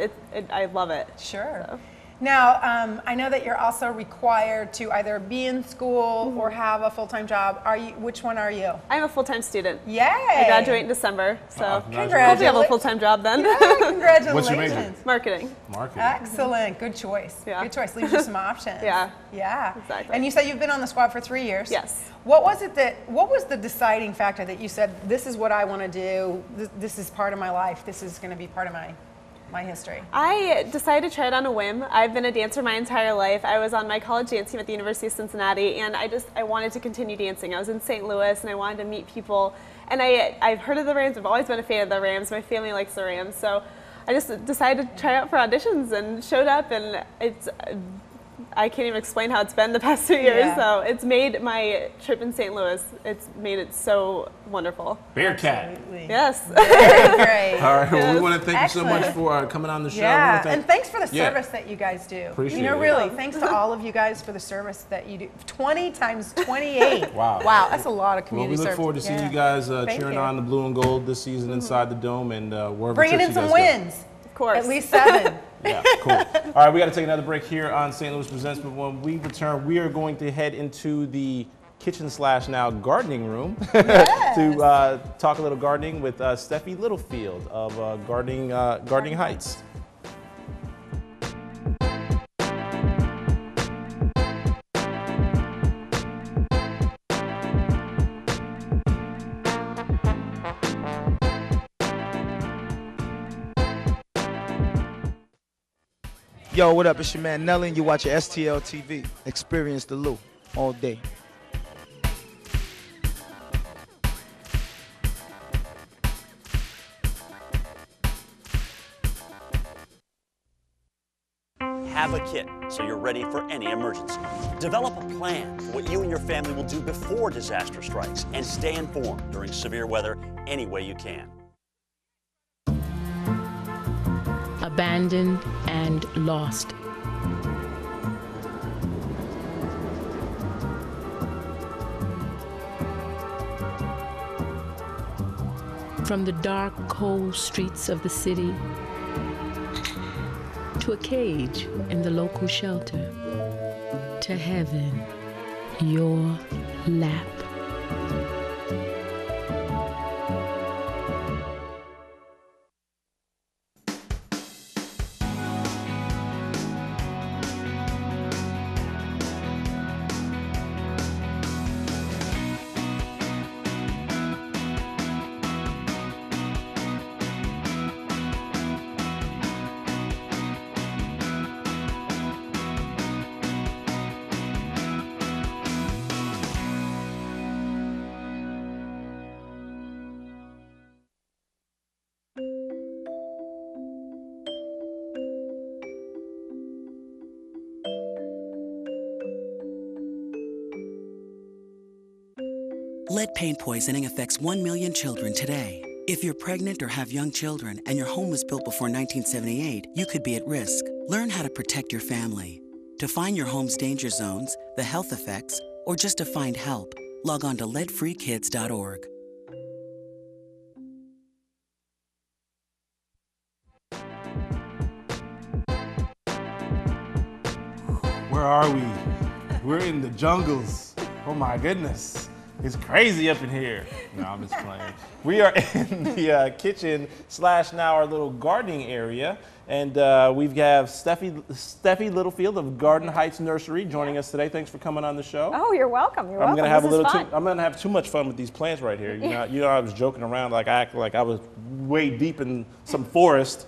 I love it. Sure. So. Now, I know that you're also required to either be in school or have a full-time job. Which one are you? I'm a full-time student. Yay! I graduate in December, so congratulations. hopefully I have a full-time job then. Yeah, congratulations. What's your major? Marketing. Marketing. Excellent. Good choice. Yeah. Good choice. Leaves you some options. Yeah. Yeah. Exactly. And you said you've been on the squad for 3 years. Yes. What was the deciding factor that you said, this is what I want to do, this is part of my life, this is going to be part of my history? I decided to try it on a whim. I've been a dancer my entire life. I was on my college dance team at the University of Cincinnati, and I wanted to continue dancing. I was in St. Louis, and I wanted to meet people. And I've heard of the Rams. I've always been a fan of the Rams. My family likes the Rams. So I just decided to try out for auditions and showed up, and I can't even explain how it's been the past 2 years. Yeah. So it's made my trip in St. Louis, it's made it so wonderful. Bearcat. Absolutely. Yes. Very great. All right, well, Yes. we want to thank you so much Excellent. for coming on the show. Yeah, We wanna and thanks for the service that you guys do. Appreciate you know, it. really, thanks to all of you guys for the service that you do. 20 times 28. Wow. Wow, that's a lot of Well, community we service. look forward to seeing Yeah. you guys Thank cheering you. on the blue and gold this season inside the Dome and wherever Bringing trips in you some guys go. wins. Of course. At least 7. Yeah, cool. All right, we got to take another break here on St. Louis Presents, but when we return, we are going to head into the kitchen/now gardening room to talk a little gardening with Steffie Littlefield of Gardening Heights. Yo, what up? It's your man Nelly, and you watch STL TV. Experience the Lou all day. Have a kit so you're ready for any emergency. Develop a plan for what you and your family will do before disaster strikes, and stay informed during severe weather any way you can. Abandoned and lost. From the dark, cold streets of the city to a cage in the local shelter, to heaven, your lap. Lead paint poisoning affects 1 million children today. If you're pregnant or have young children and your home was built before 1978, you could be at risk. Learn how to protect your family. To find your home's danger zones, the health effects, or just to find help, Log on to leadfreekids.org. Where are we? We're in the jungles. Oh my goodness. It's crazy up in here. No, I'm just playing. We are in the kitchen / now our little gardening area. And we have Steffie Littlefield of Garden Heights Nursery joining us today. Thanks for coming on the show. Oh, you're welcome. You're welcome. I'm gonna have too much fun with these plants right here. You know, I was joking around, like I acted like I was way deep in some forest.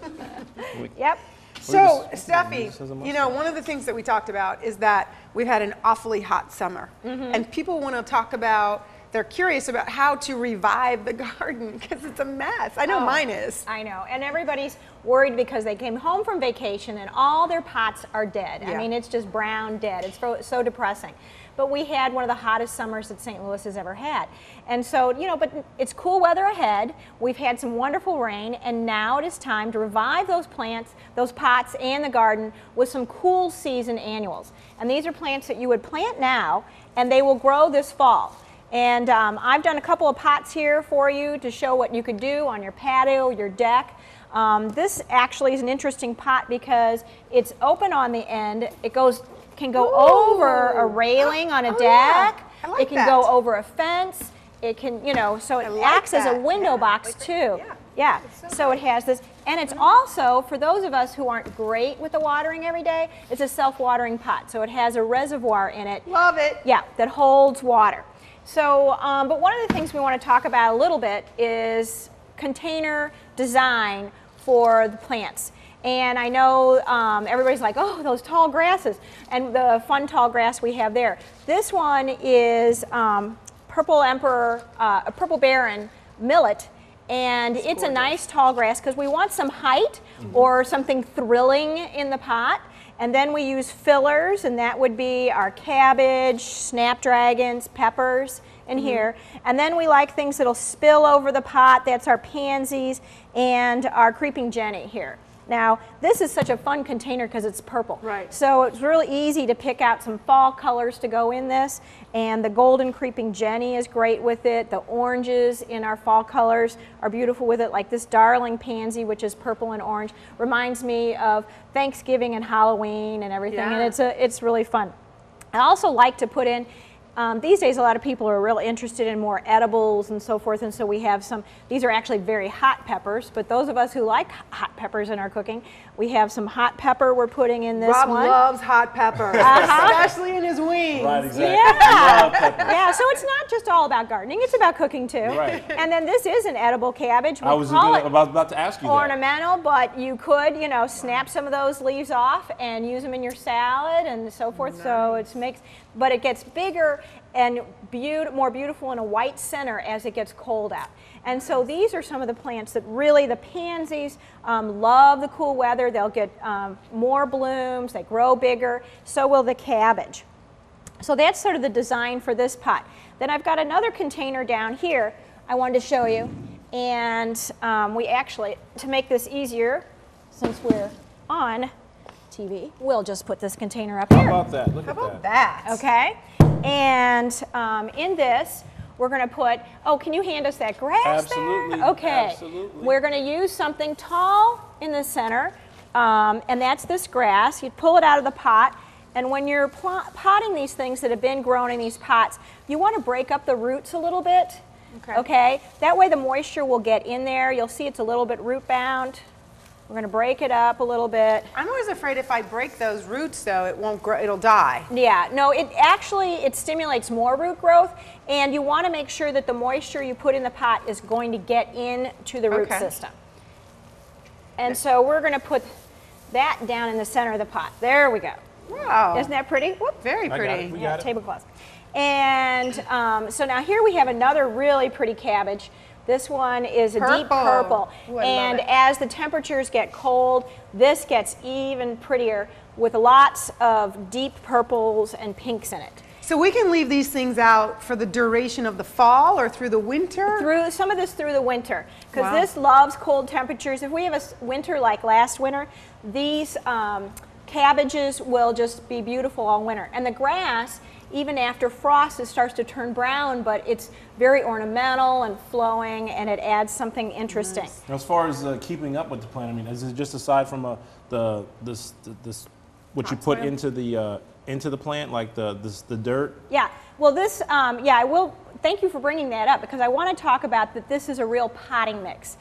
Yep. So, Steffie, you know, one of the things that we talked about is that we've had an awfully hot summer. And people want to talk about, they're curious about how to revive the garden because it's a mess. I know mine is. I know. And everybody's worried because they came home from vacation and all their pots are dead. Yeah. I mean, it's just brown dead. It's so depressing. But we had one of the hottest summers that St. Louis has ever had. And so, you know, but it's cool weather ahead. We've had some wonderful rain, and now it is time to revive those plants, those pots, and the garden with some cool season annuals. And these are plants that you would plant now, and they will grow this fall. And I've done a couple of pots here for you to show what you could do on your patio, your deck. This actually is an interesting pot because it's open on the end. It can go over a railing on a deck. Yeah. I like it can go over a fence. It can, you know, so it acts as a window box too. Yeah. So it has this, and it's also, for those of us who aren't great with the watering every day, it's a self-watering pot. So it has a reservoir in it. Love it. Yeah, that holds water. So, but one of the things we want to talk about a little bit is container design for the plants. And I know everybody's like, oh, those tall grasses, and the fun tall grass we have there. This one is Purple Emperor, Purple Baron millet, and it's a nice tall grass because we want some height or something thrilling in the pot. And then we use fillers, and that would be our cabbage, snapdragons, peppers in here. And then we like things that'll spill over the pot. That's our pansies and our creeping jenny here. Now, this is such a fun container because it's purple. Right. So it's really easy to pick out some fall colors to go in this. And the golden creeping jenny is great with it. The oranges in our fall colors are beautiful with it, like this darling pansy, which is purple and orange. Reminds me of Thanksgiving and Halloween and everything. Yeah. And it's really fun. I also like to put in, these days a lot of people are really interested in more edibles and so forth, and so we have some, these are actually very hot peppers, but those of us who like hot peppers in our cooking, we have some hot pepper we're putting in this Rob one. loves hot pepper, especially in his wings. Right, exactly. Yeah. Yeah, so it's not just all about gardening, it's about cooking too. Right. And then this is an edible cabbage. I was about to ask you that. Ornamental, but you could, you know, snap some of those leaves off and use them in your salad and so forth. Nice. So it makes, but it gets bigger and more beautiful in a white center as it gets cold out. And so these are some of the plants that really, the pansies love the cool weather. They'll get more blooms, they grow bigger, so will the cabbage. So that's sort of the design for this pot. Then I've got another container down here I wanted to show you. And we actually, to make this easier, since we're on TV, we'll just put this container up here. How about that? Look at that. Okay. And in this, we're going to put, oh, can you hand us that grass Absolutely. there? Okay. Absolutely. We're going to use something tall in the center, and that's this grass. You pull it out of the pot, and when you're potting these things that have been grown in these pots, you want to break up the roots a little bit. Okay. That way the moisture will get in there. You'll see it's a little bit root bound. We're going to break it up a little bit. I'm always afraid if I break those roots, though, it won't grow, it'll die. Yeah, no, it stimulates more root growth, and you want to make sure that the moisture you put in the pot is going to get into the root system. And so we're going to put that down in the center of the pot. There we go. Wow. Isn't that pretty? Whoop. Very pretty. We got it. Tablecloth. And so now here we have another really pretty cabbage. This one is a deep purple. Ooh, and as the temperatures get cold, this gets even prettier with lots of deep purples and pinks in it. So we can leave these things out for the duration of the fall or through the winter? Through some of this through the winter, because this loves cold temperatures. If we have a winter like last winter, these cabbages will just be beautiful all winter. And the grass even after frost, it starts to turn brown, but it's very ornamental and flowing, and it adds something interesting. Nice. As far as keeping up with the plant, I mean, is it just aside from what you put into the plant, like the dirt? Yeah. Well, this, yeah, I will. Thank you for bringing that up, because I want to talk about that. This is a real potting mix.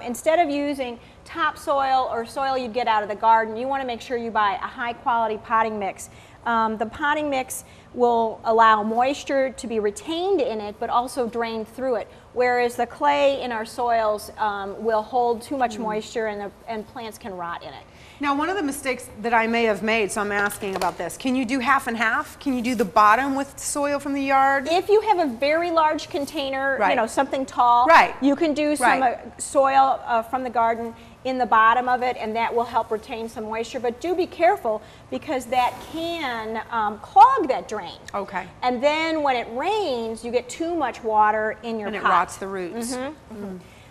Instead of using topsoil or soil you get out of the garden, you want to make sure you buy a high-quality potting mix. The potting mix will allow moisture to be retained in it, but also drain through it, whereas the clay in our soils will hold too much moisture, and plants can rot in it. Now, one of the mistakes that I may have made, so I'm asking about this, can you do half and half? Can you do the bottom with soil from the yard? If you have a very large container, Right. you know, something tall, Right. you can do some soil from the garden in the bottom of it, and that will help retain some moisture. But do be careful, because that can clog that drain. Okay. And then when it rains, you get too much water in your And pot. it rots the roots.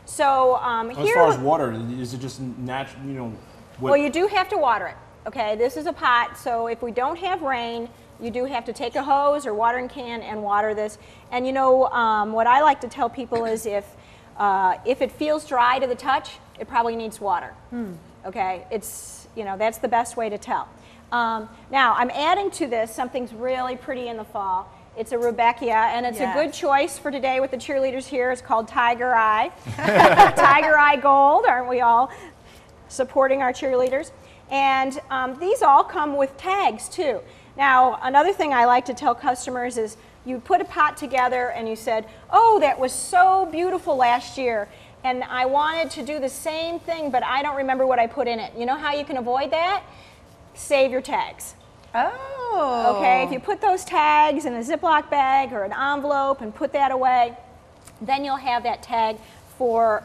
So As here, far as water, is it just natural, you know? well, you do have to water it. Okay, this is a pot, so if we don't have rain, you do have to take a hose or watering can and water this. And you know, what I like to tell people is if it feels dry to the touch, it probably needs water. Okay, it's, you know, that's the best way to tell. Now, I'm adding to this something's really pretty in the fall. It's a Rudbeckia, and it's a good choice for today with the cheerleaders here. It's called Tiger Eye. Tiger Eye Gold, aren't we all supporting our cheerleaders? And these all come with tags too. Now, another thing I like to tell customers is you put a pot together and you said, oh, that was so beautiful last year, and I wanted to do the same thing, but I don't remember what I put in it. You know how you can avoid that? Save your tags. Oh. Okay, if you put those tags in a Ziploc bag or an envelope and put that away, then you'll have that tag for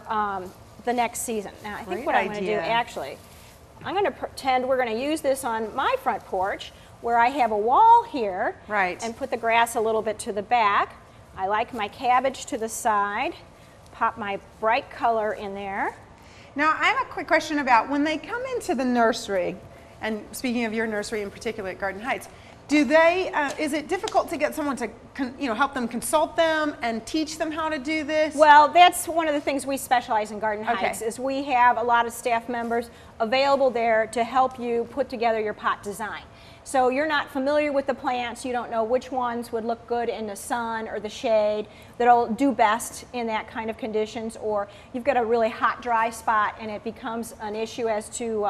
the next season. Now, I think what I'm going to do, actually, I'm going to pretend we're going to use this on my front porch, where I have a wall here, and put the grass a little bit to the back. I like my cabbage to the side. Pop my bright color in there. Now, I have a quick question about when they come into the nursery, and speaking of your nursery in particular at Garden Heights, do they, is it difficult to get someone to help them consult them and teach them how to do this? Well, that's one of the things we specialize in Garden Heights, is we have a lot of staff members available there to help you put together your pot design. So you're not familiar with the plants, you don't know which ones would look good in the sun or the shade, that'll do best in that kind of conditions, or you've got a really hot, dry spot and it becomes an issue as to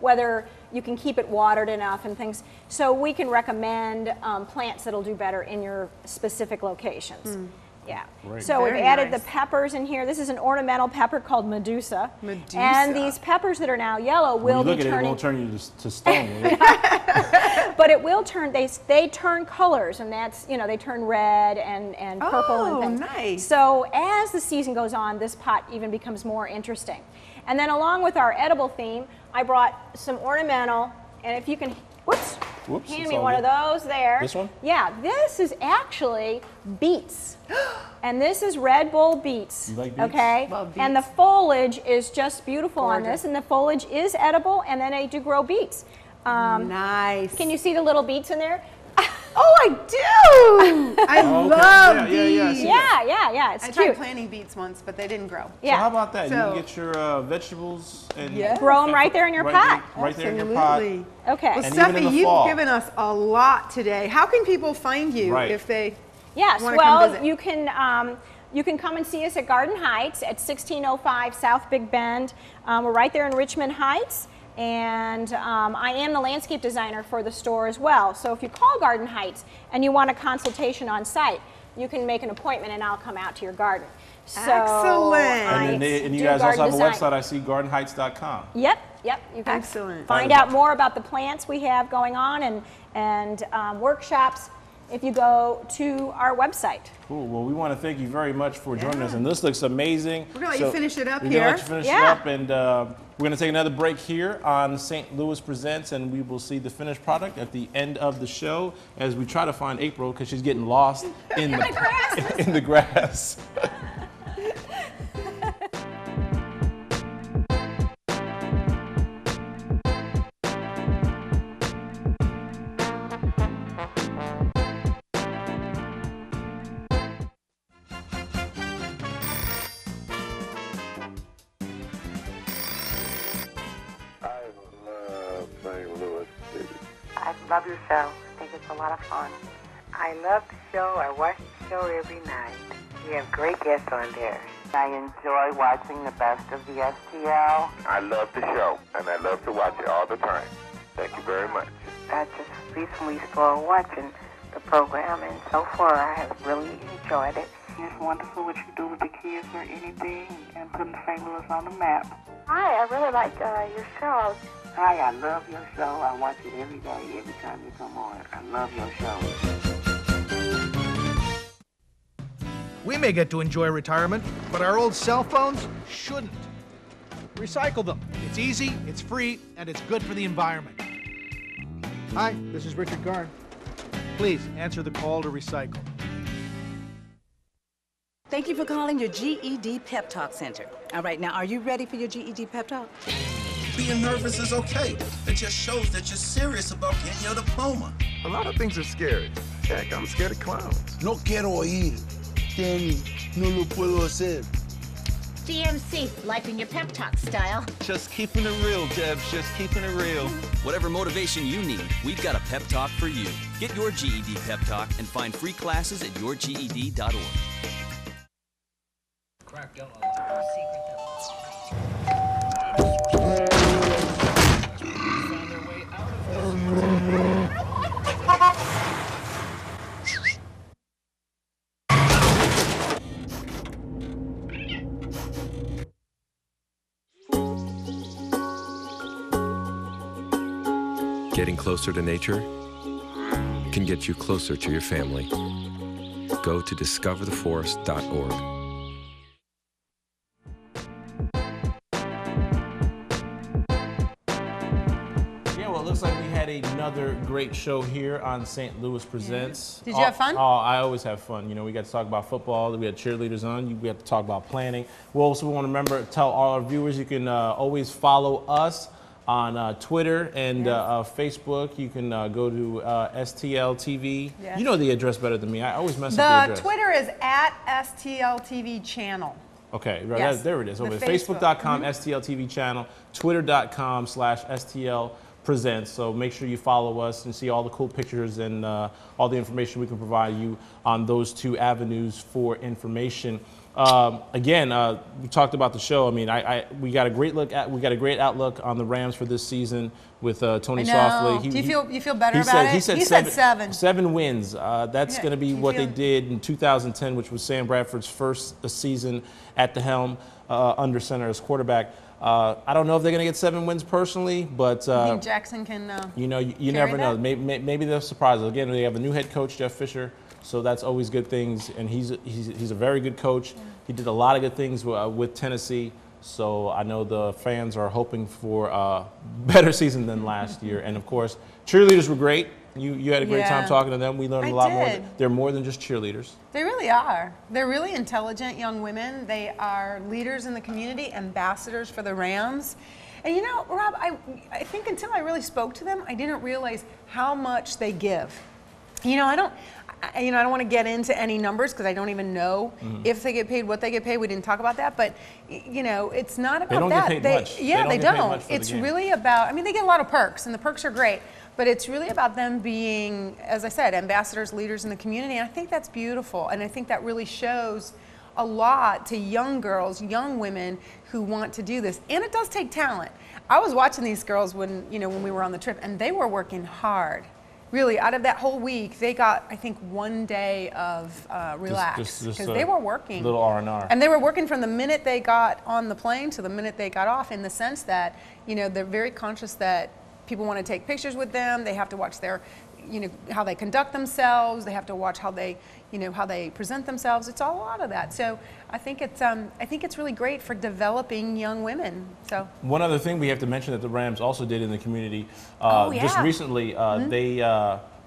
whether you can keep it watered enough and things. So we can recommend plants that'll do better in your specific locations. Yeah. Great. So Very we've added nice. the peppers in here. This is an ornamental pepper called Medusa. Medusa. And these peppers that are now yellow When will you look be at turning. it, it won't turn you to stone. Will it? But it will turn, they turn colors, and that's, you know, they turn red and purple and things. Nice. So as the season goes on, this pot even becomes more interesting. And then along with our edible theme, I brought some ornamental, and if you can, whoops, hand it's me all one good. of those there. This one? Yeah, this is actually beets. And this is Red Bull beets. You like beets? Okay? Love beets. And the foliage is just beautiful on Gorgeous. this, and the foliage is edible, and then they do grow beets. Nice. Can you see the little beets in there? Oh, I do! I Oh, okay. love Yeah, beets. Yeah, it's I cute. tried planting beets once, but they didn't grow. Yeah. So how about that? So- You can get your vegetables and Grow 'em right there in your pot. Right there in your pot. Absolutely. Okay. Well, And even in Steffi, the you've fall. given us a lot today. How can people find you Right. if they Yes, wanna well, come visit? you can come and see us at Garden Heights at 1605 South Big Bend. We're right there in Richmond Heights, and I am the landscape designer for the store as well. So if you call Garden Heights and you want a consultation on site, you can make an appointment and I'll come out to your garden. So Excellent. And you do guys also garden have a design. website. I see gardenheights.com. Yep. You can Excellent. find out more about the plants we have going on and workshops if you go to our website. Cool. Well, we want to thank you very much for joining us, and this looks amazing. We're gonna let you finish it up We're here. gonna let you finish it Yeah. up, and we're gonna take another break here on St. Louis Presents, and we will see the finished product at the end of the show as we try to find April because she's getting lost in the grass. Love your show. I think it's a lot of fun. I love the show. I watch the show every night. You have great guests on there. I enjoy watching the best of the STL. I love the show, and I love to watch it all the time. Thank you very much. I just recently started watching the program, and so far I have really enjoyed it. It's wonderful what you do with the kids or anything, and putting St. Louis on the map. Hi, I really like your show. Hi, I love your show. I watch it every day, every time you come on. I love your show. We may get to enjoy retirement, but our old cell phones shouldn't. Recycle them. It's easy, it's free, and it's good for the environment. Hi, this is Richard Garn. Please answer the call to recycle. Thank you for calling your GED Pep Talk Center. All right, now, are you ready for your GED Pep Talk? Being nervous is okay. It just shows that you're serious about getting your diploma. A lot of things are scary. Heck, I'm scared of clowns. No quiero oír. Danny, no lo puedo hacer. DMC, life in your pep talk style. Just keeping it real, Debs. Just keeping it real. Whatever motivation you need, we've got a pep talk for you. Get your GED pep talk and find free classes at yourged.org. Crack down Getting closer to nature can get you closer to your family. Go to discovertheforest.org. Yeah, well, it looks like we had another great show here on St. Louis Presents. Did you have fun? Oh, I always have fun. You know, we got to talk about football. We had cheerleaders on. We have to talk about planning. We also want to remember, tell all our viewers you can always follow us on Twitter and Facebook. You can go to STL TV. Yes. You know the address better than me. I always mess up the address. The Twitter is at STL TV channel. Okay, right, Yes. there it is. Over The Facebook.com, Facebook. STL TV channel, Twitter.com/STL Presents. So make sure you follow us and see all the cool pictures and all the information we can provide you on those two avenues for information. Again, we talked about the show. I mean, we got a great outlook on the Rams for this season with Tony Softly. Do you feel better about it? He said seven. 7 wins. That's going to be what they did in 2010, which was Sam Bradford's first season at the helm under center as quarterback. I don't know if they're going to get 7 wins personally, but you think Jackson can? You never know. Maybe they'll surprise us. Again, they have a new head coach, Jeff Fisher. So that's always good things, and he's a very good coach. He did a lot of good things with Tennessee, so I know the fans are hoping for a better season than last year. And of course, cheerleaders were great. You had a great time talking to them. We learned a lot more. They're more than just cheerleaders. They really are. They're really intelligent young women. They are leaders in the community, ambassadors for the Rams. And you know, Rob, I think until I really spoke to them, I didn't realize how much they give. You know, I don't want to get into any numbers because I don't even know if they get paid, what they get paid. We didn't talk about that, but you know, it's not about they don't that. Get paid much. Yeah, they don't. It's really about. I mean, they get a lot of perks, and the perks are great. But it's really about them being, as I said, ambassadors, leaders in the community. And I think that's beautiful, and I think that really shows a lot to young girls, young women who want to do this. And it does take talent. I was watching these girls when we were on the trip, and they were working hard. Really, out of that whole week, they got, I think, 1 day of relax because they were working. Little R&R. And they were working from the minute they got on the plane to the minute they got off, in the sense that, they're very conscious that people want to take pictures with them. They have to watch their, how they conduct themselves. They have to watch how they, how they present themselves. It's all a lot of that. So I think it's really great for developing young women. So one other thing we have to mention that the Rams also did in the community just recently, they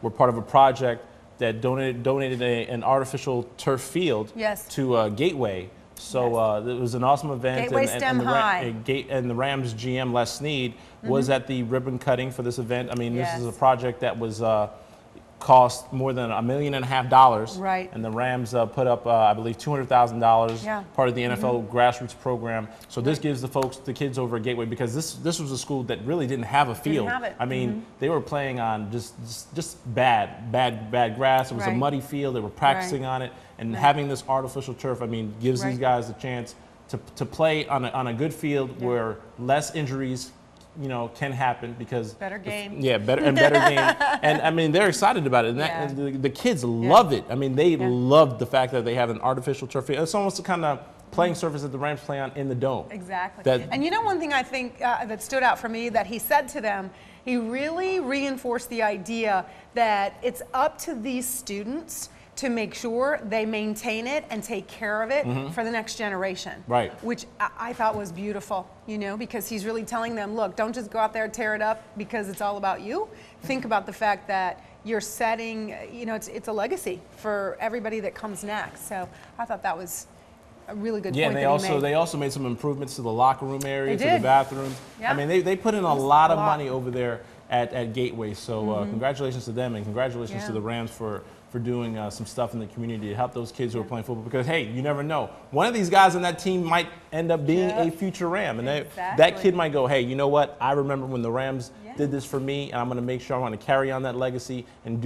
were part of a project that donated an artificial turf field to Gateway. So it was an awesome event. Gateway STEM High. And the Rams GM, Les Snead, was at the ribbon cutting for this event. I mean, this is a project that was cost more than $1.5 million. Right. And the Rams put up, I believe, $200,000, part of the NFL grassroots program. So this gives the kids over at Gateway, because this was a school that really didn't have a field. Didn't have it. I mean, they were playing on just bad grass. It was a muddy field. They were practicing on it, and having this artificial turf, I mean, gives these guys the chance to play on a good field where less injuries can happen, because better game. Better game. And I mean, they're excited about it. And the kids love it. I mean, they love the fact that they have an artificial turf field. It's almost the kind of playing surface that the Rams play on in the dome. Exactly. And one thing I think that stood out for me that he said to them, he really reinforced the idea that it's up to these students to make sure they maintain it and take care of it for the next generation. Right. Which I thought was beautiful, because he's really telling them, look, don't just go out there and tear it up because it's all about you. Think about the fact that you're setting, it's a legacy for everybody that comes next. So I thought that was a really good point that he made. They also made some improvements to the locker room area, They to did. the bathrooms. Yeah. I mean, they put in a lot of money over there at Gateway. So congratulations to them, and congratulations to the Rams for doing some stuff in the community to help those kids who are playing football, because hey, you never know, one of these guys on that team might end up being a future Ram, and that kid might go, hey, you know what, I remember when the Rams did this for me, and I'm going to make sure I'm going to carry on that legacy and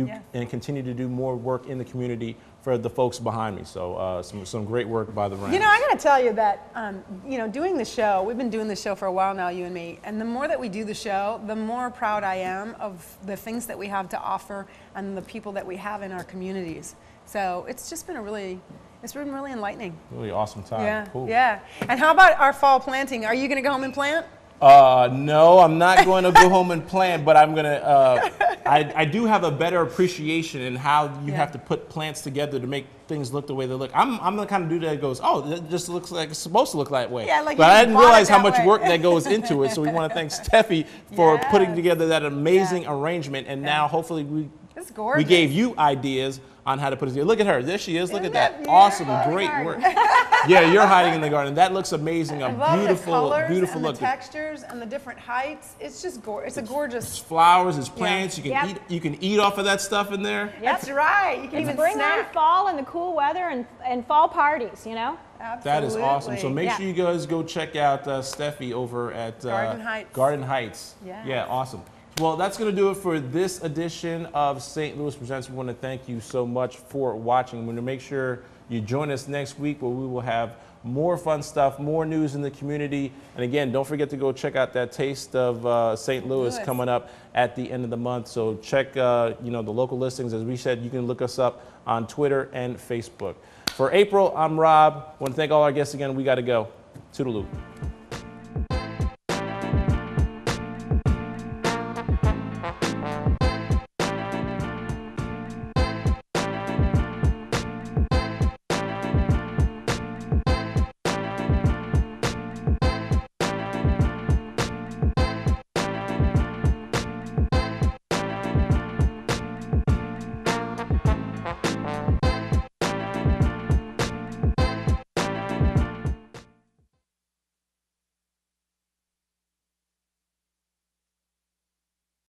continue to do more work in the community for the folks behind me. So some great work by the Rams. I got to tell you that, doing the show, we've been doing the show for a while now, you and me, and the more that we do the show, the more proud I am of the things that we have to offer and the people that we have in our communities. So it's just been it's been really enlightening. Really awesome time. Yeah, cool. Yeah. And how about our fall planting? Are you going to go home and plant? No, I'm not going to go home and plant, but I'm going to, I do have a better appreciation in how you have to put plants together to make things look the way they look. I'm the kind of dude that goes, oh, it just looks like it's supposed to look that way. Yeah, like but I didn't realize how much way. work that goes into it. So we want to thank Steffi for putting together that amazing arrangement. And now hopefully we gave you ideas on how to put it together. Look at her. There she is. Look at that. Awesome. Great work. Yeah, you're hiding in the garden. That looks amazing. I love Beautiful, the colors beautiful and look. the textures and the different heights. It's just gorgeous. It's a gorgeous. It's flowers, it's plants. You can eat. You can eat off of that stuff in there. That's right. You can even bring snack. on fall and the cool weather and fall parties, Absolutely. That is awesome. So make sure you guys go check out Steffi over at Garden Heights. Yeah. Yeah, awesome. Well, that's going to do it for this edition of St. Louis Presents. We want to thank you so much for watching. We want to make sure you join us next week, where we will have more fun stuff, more news in the community. And again, don't forget to go check out that Taste of St. Louis coming up at the end of the month. So check the local listings. As we said, you can look us up on Twitter and Facebook. For April, I'm Rob. I want to thank all our guests again. We got to go. Toodaloo.